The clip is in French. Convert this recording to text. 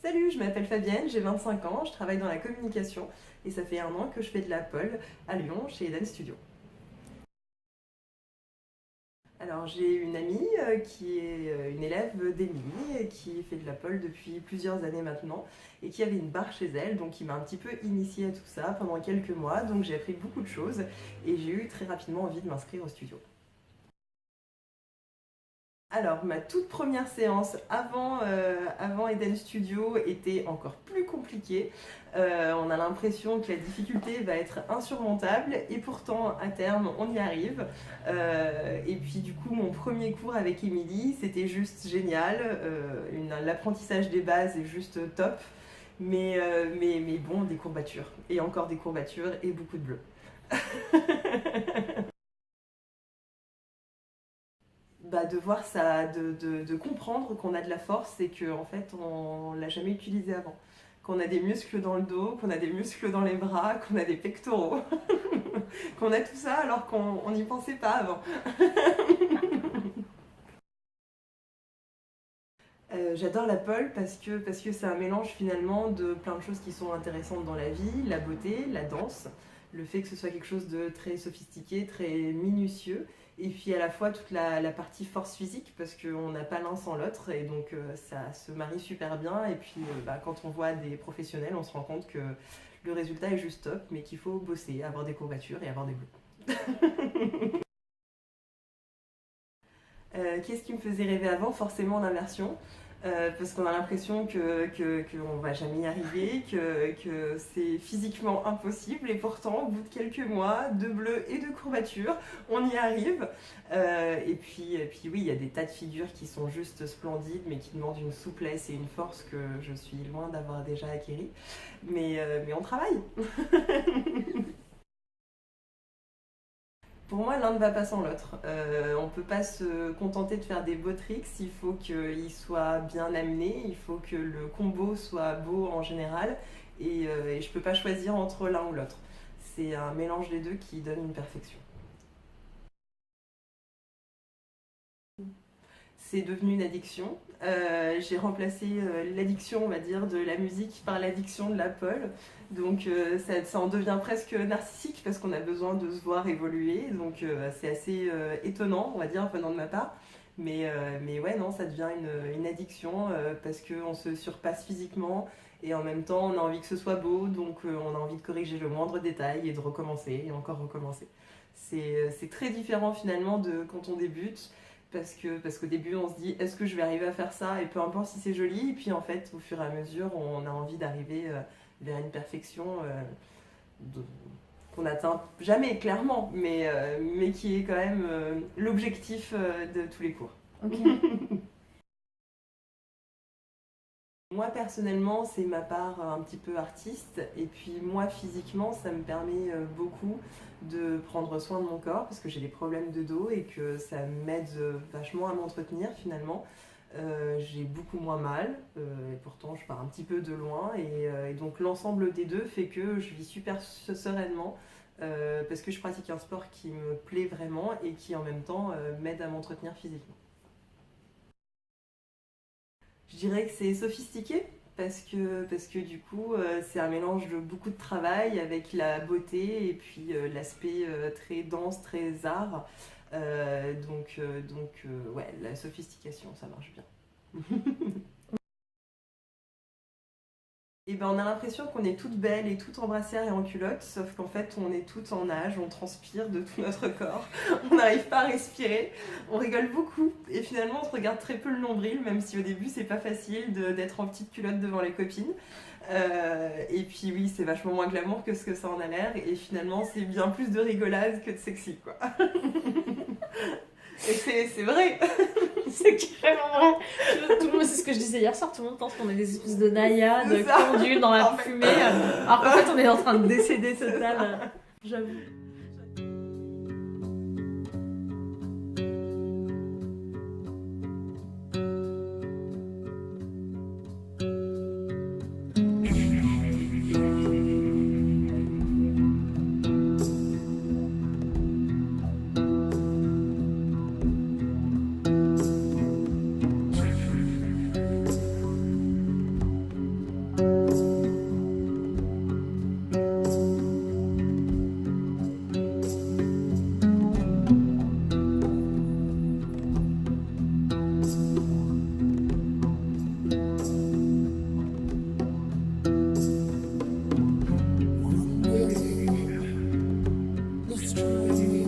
Salut, je m'appelle Fabienne, j'ai 25 ans, je travaille dans la communication et ça fait 1 an que je fais de la pole à Lyon chez Eden Studio. Alors j'ai une amie qui est une élève d'Émilie et qui fait de la pole depuis plusieurs années maintenant et qui avait une barre chez elle, donc qui m'a un petit peu initiée à tout ça pendant quelques mois, donc j'ai appris beaucoup de choses et j'ai eu très rapidement envie de m'inscrire au studio. Alors, ma toute première séance avant Eden Studio était encore plus compliquée. On a l'impression que la difficulté va être insurmontable et pourtant, à terme, on y arrive. Et puis, du coup, mon premier cours avec Émilie, c'était juste génial. L'apprentissage des bases est juste top. Mais bon, des courbatures. Et encore des courbatures et beaucoup de bleu. De voir ça, de comprendre qu'on a de la force et qu'en fait on l'a jamais utilisé avant. Qu'on a des muscles dans le dos, qu'on a des muscles dans les bras, qu'on a des pectoraux, qu'on a tout ça alors qu'on n'y pensait pas avant. J'adore la pole parce que c'est un mélange finalement de plein de choses qui sont intéressantes dans la vie, la beauté, la danse, le fait que ce soit quelque chose de très sophistiqué, très minutieux, et puis à la fois toute la partie force physique parce qu'on n'a pas l'un sans l'autre et donc ça se marie super bien et puis quand on voit des professionnels on se rend compte que le résultat est juste top mais qu'il faut bosser, avoir des courbatures et avoir des bleus. Qu'est-ce qui me faisait rêver avant? Forcément l'inversion. Parce qu'on a l'impression qu'on va jamais y arriver, que c'est physiquement impossible et pourtant au bout de quelques mois de bleu et de courbatures, on y arrive. Et puis oui, il y a des tas de figures qui sont juste splendides mais qui demandent une souplesse et une force que je suis loin d'avoir déjà acquérie. Mais on travaille. Pour moi, l'un ne va pas sans l'autre. On ne peut pas se contenter de faire des beaux tricks, il faut qu'ils soient bien amenés, il faut que le combo soit beau en général, et je ne peux pas choisir entre l'un ou l'autre. C'est un mélange des deux qui donne une perfection. C'est devenu une addiction. J'ai remplacé l'addiction, on va dire, de la musique par l'addiction de la pole. Donc ça en devient presque narcissique parce qu'on a besoin de se voir évoluer. Donc c'est assez étonnant, on va dire, venant de ma part. Mais ouais, non, ça devient une addiction parce qu'on se surpasse physiquement et en même temps on a envie que ce soit beau, donc on a envie de corriger le moindre détail et de recommencer et encore recommencer. C'est très différent finalement de quand on débute parce qu'au début on se dit est-ce que je vais arriver à faire ça et peu importe si c'est joli et puis en fait au fur et à mesure on a envie d'arriver vers une perfection de- qu'on n'atteint jamais clairement mais qui est quand même l'objectif de tous les cours. Ok. Moi personnellement c'est ma part un petit peu artiste et puis moi physiquement ça me permet beaucoup de prendre soin de mon corps parce que j'ai des problèmes de dos et que ça m'aide vachement à m'entretenir finalement. J'ai beaucoup moins mal et pourtant je pars un petit peu de loin et donc l'ensemble des deux fait que je vis super sereinement parce que je pratique un sport qui me plaît vraiment et qui en même temps m'aide à m'entretenir physiquement. Je dirais que c'est sophistiqué parce que du coup c'est un mélange de beaucoup de travail avec la beauté et puis l'aspect très dense, très art. Ouais, la sophistication, ça marche bien. Et ben on a l'impression qu'on est toutes belles et toutes en brassière et en culotte, sauf qu'en fait on est toutes en nage, on transpire de tout notre corps, on n'arrive pas à respirer, on rigole beaucoup et finalement on se regarde très peu le nombril, même si au début c'est pas facile d'être en petite culotte devant les copines. Et puis oui, c'est vachement moins glamour que ce que ça en a l'air et finalement c'est bien plus de rigolade que de sexy quoi. Et c'est vrai. C'est carrément vrai. Tout le monde, c'est ce que je disais hier soir, tout le monde pense qu'on est des espèces de naïades C'est ça. condues dans la En fait. fumée, alors qu'en fait on est en train de décéder total. J'avoue. Thank you.